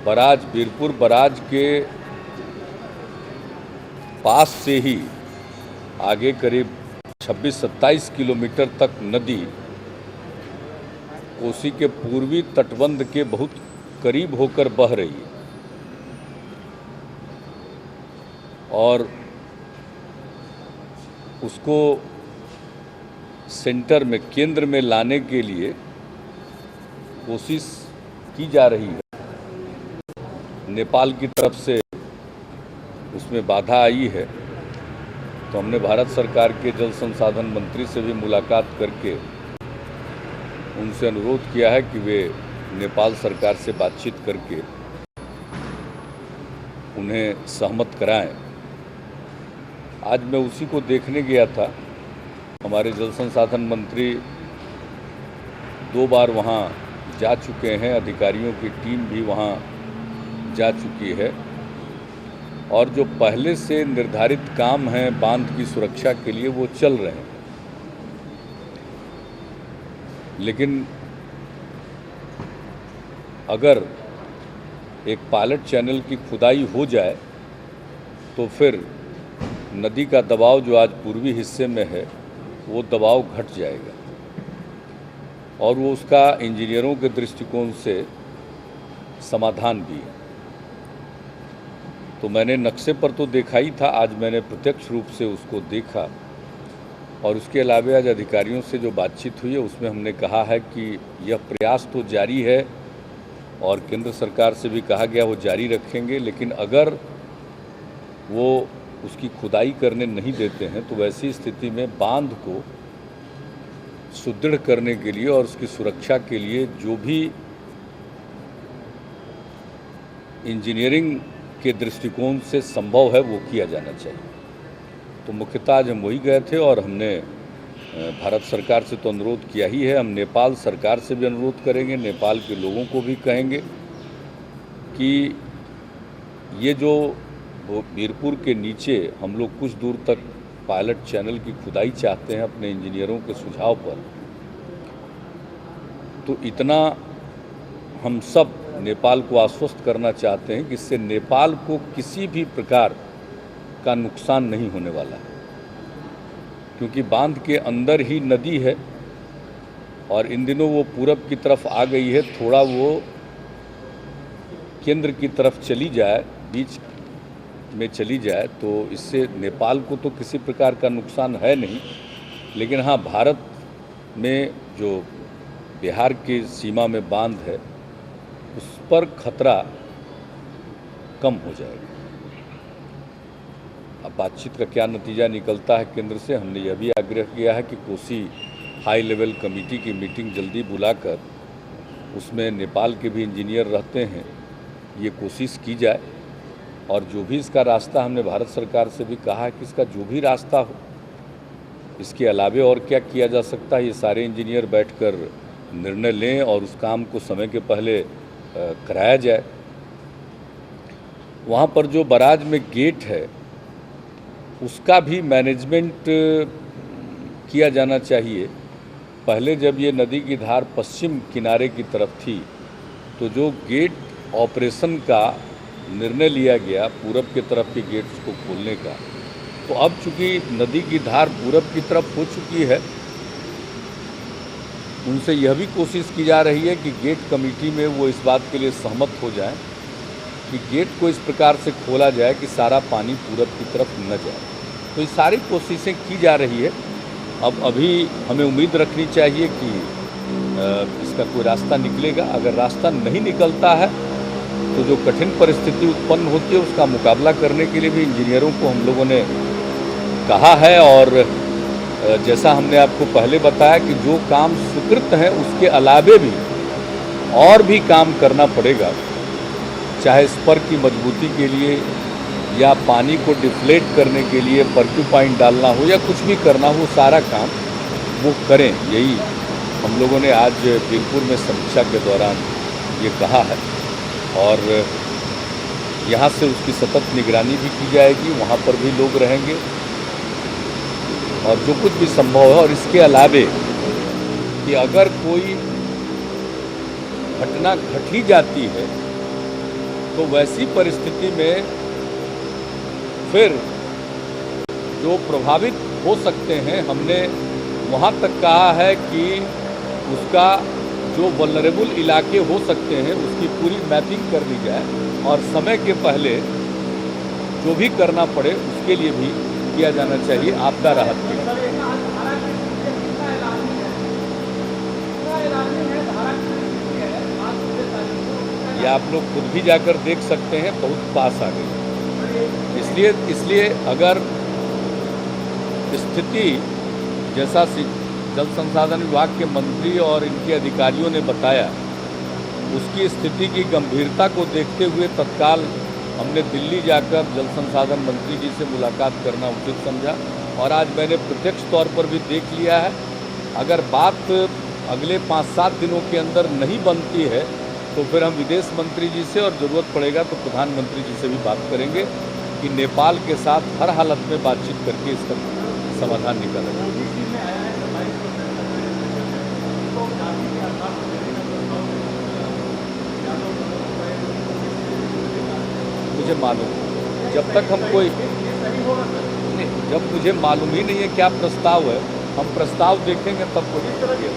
Barrage Birpur barrage के पास से ही आगे करीब 26-27 किलोमीटर तक नदी कोसी के पूर्वी तटबंध के बहुत करीब होकर बह रही है और उसको सेंटर में, केंद्र में लाने के लिए कोशिश की जा रही है। नेपाल की तरफ से उसमें बाधा आई है, तो हमने भारत सरकार के जल संसाधन मंत्री से भी मुलाकात करके उनसे अनुरोध किया है कि वे नेपाल सरकार से बातचीत करके उन्हें सहमत कराएं। आज मैं उसी को देखने गया था। हमारे जल संसाधन मंत्री 2 बार वहाँ जा चुके हैं, अधिकारियों की टीम भी वहाँ जा चुकी है और जो पहले से निर्धारित काम हैं बांध की सुरक्षा के लिए वो चल रहे हैं। लेकिन अगर एक पायलट चैनल की खुदाई हो जाए तो फिर नदी का दबाव जो आज पूर्वी हिस्से में है वो दबाव घट जाएगा और वो उसका इंजीनियरों के दृष्टिकोण से समाधान भी है। तो मैंने नक्शे पर तो देखा ही था, आज मैंने प्रत्यक्ष रूप से उसको देखा और उसके अलावा आज अधिकारियों से जो बातचीत हुई है उसमें हमने कहा है कि यह प्रयास तो जारी है और केंद्र सरकार से भी कहा गया वो जारी रखेंगे, लेकिन अगर वो उसकी खुदाई करने नहीं देते हैं तो वैसी स्थिति में बांध को सुदृढ़ करने के लिए और उसकी सुरक्षा के लिए जो भी इंजीनियरिंग के दृष्टिकोण से संभव है वो किया जाना चाहिए। तो मुख्यतः आज हम वही गए थे और हमने भारत सरकार से तो अनुरोध किया ही है, हम नेपाल सरकार से भी अनुरोध करेंगे, नेपाल के लोगों को भी कहेंगे कि ये जो बीरपुर के नीचे हम लोग कुछ दूर तक पायलट चैनल की खुदाई चाहते हैं अपने इंजीनियरों के सुझाव पर, तो इतना हम सब नेपाल को आश्वस्त करना चाहते हैं कि इससे नेपाल को किसी भी प्रकार का नुकसान नहीं होने वाला है, क्योंकि बांध के अंदर ही नदी है और इन दिनों वो पूरब की तरफ आ गई है। थोड़ा वो केंद्र की तरफ चली जाए, बीच में चली जाए तो इससे नेपाल को तो किसी प्रकार का नुकसान है नहीं, लेकिन हाँ भारत में जो बिहार की सीमा में बांध है उस पर खतरा कम हो जाएगा। अब बातचीत का क्या नतीजा निकलता है केंद्र से, हमने यह भी आग्रह किया है कि कोसी हाई लेवल कमेटी की मीटिंग जल्दी बुलाकर उसमें नेपाल के भी इंजीनियर रहते हैं, ये कोशिश की जाए और जो भी इसका रास्ता, हमने भारत सरकार से भी कहा है कि इसका जो भी रास्ता हो, इसके अलावे और क्या किया जा सकता है, ये सारे इंजीनियर बैठकर निर्णय लें और उस काम को समय के पहले कराया जाए। वहाँ पर जो बराज में गेट है उसका भी मैनेजमेंट किया जाना चाहिए। पहले जब ये नदी की धार पश्चिम किनारे की तरफ थी तो जो गेट ऑपरेशन का निर्णय लिया गया पूरब की तरफ के गेट्स को खोलने का, तो अब चूंकि नदी की धार पूरब की तरफ हो चुकी है, उनसे यह भी कोशिश की जा रही है कि गेट कमेटी में वो इस बात के लिए सहमत हो जाएं कि गेट को इस प्रकार से खोला जाए कि सारा पानी पूरब की तरफ न जाए। तो ये सारी कोशिशें की जा रही है। अब अभी हमें उम्मीद रखनी चाहिए कि इसका कोई रास्ता निकलेगा। अगर रास्ता नहीं निकलता है तो जो कठिन परिस्थिति उत्पन्न होती है उसका मुकाबला करने के लिए भी इंजीनियरों को हम लोगों ने कहा है और जैसा हमने आपको पहले बताया कि जो काम स्वीकृत है उसके अलावे भी और भी काम करना पड़ेगा, चाहे स्पर की मजबूती के लिए या पानी को डिफ्लेट करने के लिए पर्क्यूपाइन डालना हो या कुछ भी करना हो, सारा काम वो करें। यही हम लोगों ने आज बीरपुर में समीक्षा के दौरान ये कहा है और यहाँ से उसकी सतत निगरानी भी की जाएगी, वहाँ पर भी लोग रहेंगे और जो कुछ भी संभव है। और इसके अलावे कि अगर कोई घटना घट ही जाती है तो वैसी परिस्थिति में फिर जो प्रभावित हो सकते हैं, हमने वहाँ तक कहा है कि उसका जो वल्नरेबल इलाके हो सकते हैं उसकी पूरी मैपिंग कर ली जाए और समय के पहले जो भी करना पड़े उसके लिए भी किया जाना चाहिए आपदा राहत के लिए। ये आप लोग खुद भी जाकर देख सकते हैं, बहुत पास आ गई। इसलिए अगर स्थिति जैसा जल संसाधन विभाग के मंत्री और इनके अधिकारियों ने बताया, उसकी स्थिति की गंभीरता को देखते हुए तत्काल हमने दिल्ली जाकर जल संसाधन मंत्री जी से मुलाकात करना उचित समझा और आज मैंने प्रत्यक्ष तौर पर भी देख लिया है। अगर बात अगले 5-7 दिनों के अंदर नहीं बनती है तो फिर हम विदेश मंत्री जी से और ज़रूरत पड़ेगा तो प्रधानमंत्री जी से भी बात करेंगे कि नेपाल के साथ हर हालत में बातचीत करके इसका समाधान निकाला जाए। मुझे मालूम, जब तक हम कोई नहीं, जब मुझे मालूम ही नहीं है क्या प्रस्ताव है, हम प्रस्ताव देखेंगे तब कुछ